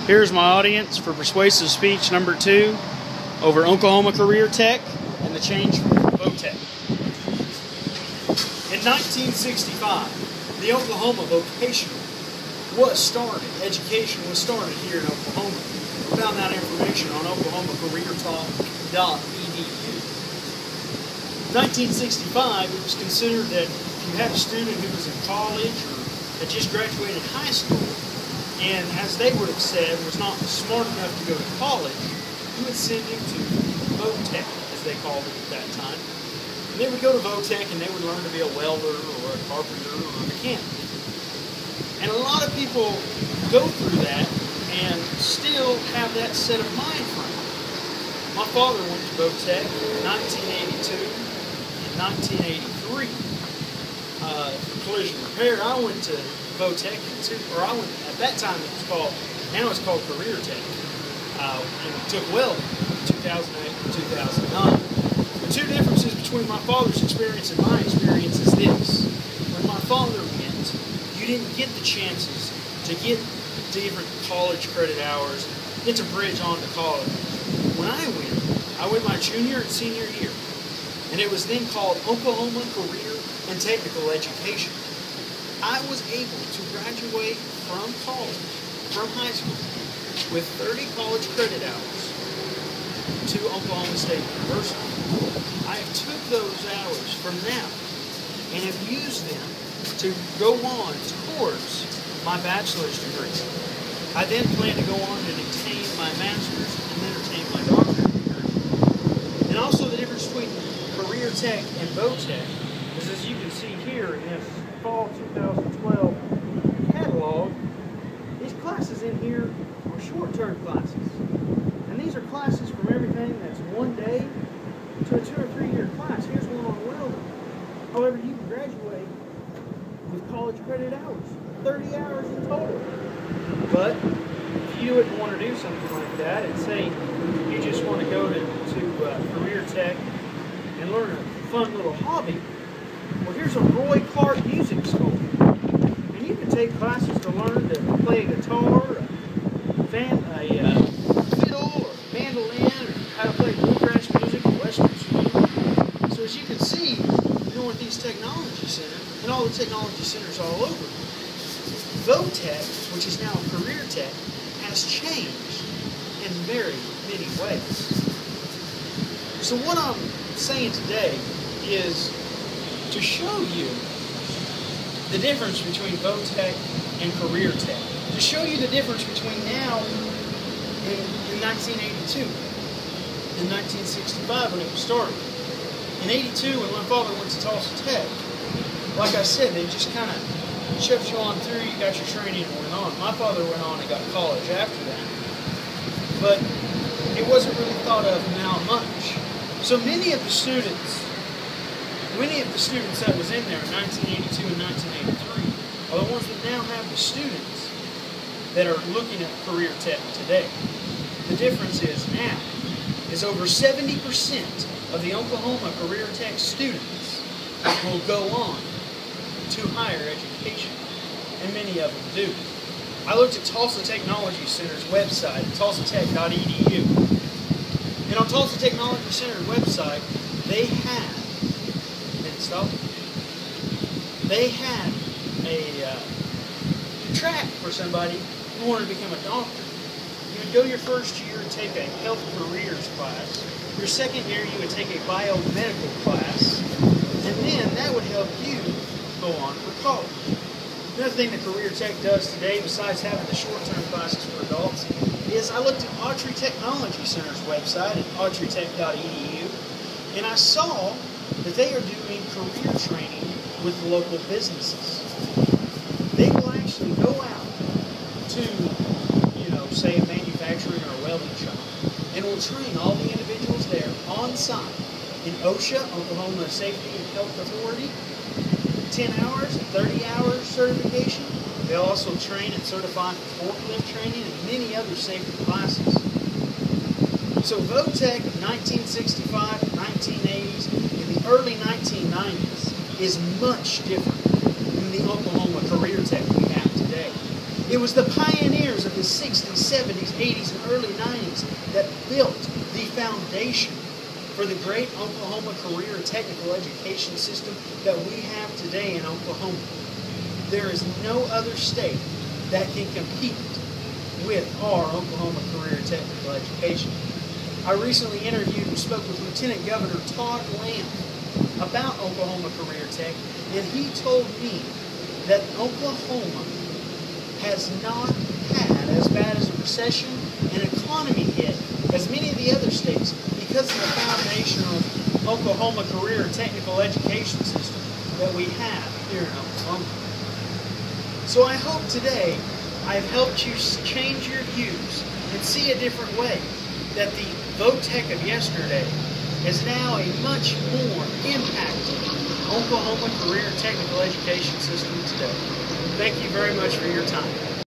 Here's my audience for Persuasive Speech number 2 over Oklahoma Career Tech and the change from VOTEC. In 1965, the Oklahoma vocational was started. Education was started here in Oklahoma. We found that information on oklahomacareertalk.edu. In 1965, it was considered that if you had a student who was in college or had just graduated high school, and as they would have said, was not smart enough to go to college, you would send him to VOTEC, as they called it at that time. And they would go to VOTEC and they would learn to be a welder or a carpenter or a mechanic. And a lot of people go through that and still have that set of mind frame. My father went to VOTEC in 1982 and 1983 for collision repair. I went to VOTEC at that time it was called, now it's called Career Tech, and took welding in 2008 and 2009. The two differences between my father's experience and my experience is this: when my father went, you didn't get the chances to get different college credit hours, get to bridge on to college. When I went my junior and senior year, and it was then called Oklahoma Career and Technical Education. I was able to graduate from college, from high school, with 30 college credit hours to Oklahoma State University. I have took those hours from them and have used them to go on towards my bachelor's degree. I then plan to go on and obtain my master's and then obtain my doctorate degree. And also the difference between Career Tech and VOTEC is, as you can see here in this fall 2012 catalog, these classes in here are short-term classes. And these are classes from everything that's 1 day to a 2 or 3 year class. Here's one on welding. However, you can graduate with college credit hours, 30 hours in total. But if you would want to do something like that and say you just want to go to Career Tech and learn a fun little hobby, well, here's a Roy Clark music school. And you can take classes to learn to play a guitar, a fiddle, or mandolin, or how to play bluegrass music or western swing. So as you can see, Northeast Technology Center, and all the technology centers all over, VOTEC, which is now Career Tech, has changed in very many ways. So what I'm saying today is to show you the difference between VOTEC and Career Tech. To show you the difference between now and 1982 and 1965 when it was started. In 82, when my father went to Tulsa Tech, like I said, they just kind of shoved you on through, you got your training and went on. My father went on and got college after that. But it wasn't really thought of now much. So many of the students that was in there in 1982 and 1983 are the ones that now have the students that are looking at Career Tech today. The difference is now is over 70% of the Oklahoma Career Tech students will go on to higher education, and many of them do. I looked at Tulsa Technology Center's website, tulsatech.edu, and on Tulsa Technology Center's website, they have a track for somebody who wanted to become a doctor. You would go your first year and take a health careers class. Your second year, you would take a biomedical class, and then that would help you go on for college. Another thing that Career Tech does today, besides having the short-term classes for adults, is I looked at Autry Technology Center's website at autrytech.edu, and I saw that they are doing career training with local businesses. They will actually go out to, say a manufacturing or a welding shop, and will train all the individuals there on site in OSHA, Oklahoma Safety and Health Authority, 10 hours, 30 hours certification. They'll also train and certify for forklift training and many other safety classes. So VOTEC in 1965, 1980s, and the early 1990s is much different than the Oklahoma Career Tech we have today. It was the pioneers of the 60s, 70s, 80s, and early 90s that built the foundation for the great Oklahoma career and technical education system that we have today in Oklahoma. There is no other state that can compete with our Oklahoma career and technical education. I recently interviewed and spoke with Lieutenant Governor Todd Lamb about Oklahoma Career Tech, and he told me that Oklahoma has not had as bad as a recession and economy hit as many of the other states because of the foundation of Oklahoma career and technical education system that we have here in Oklahoma. So I hope today I've helped you change your views and see a different way, that the VOTEC of yesterday is now a much more impacted Oklahoma career and technical education system today. Thank you very much for your time.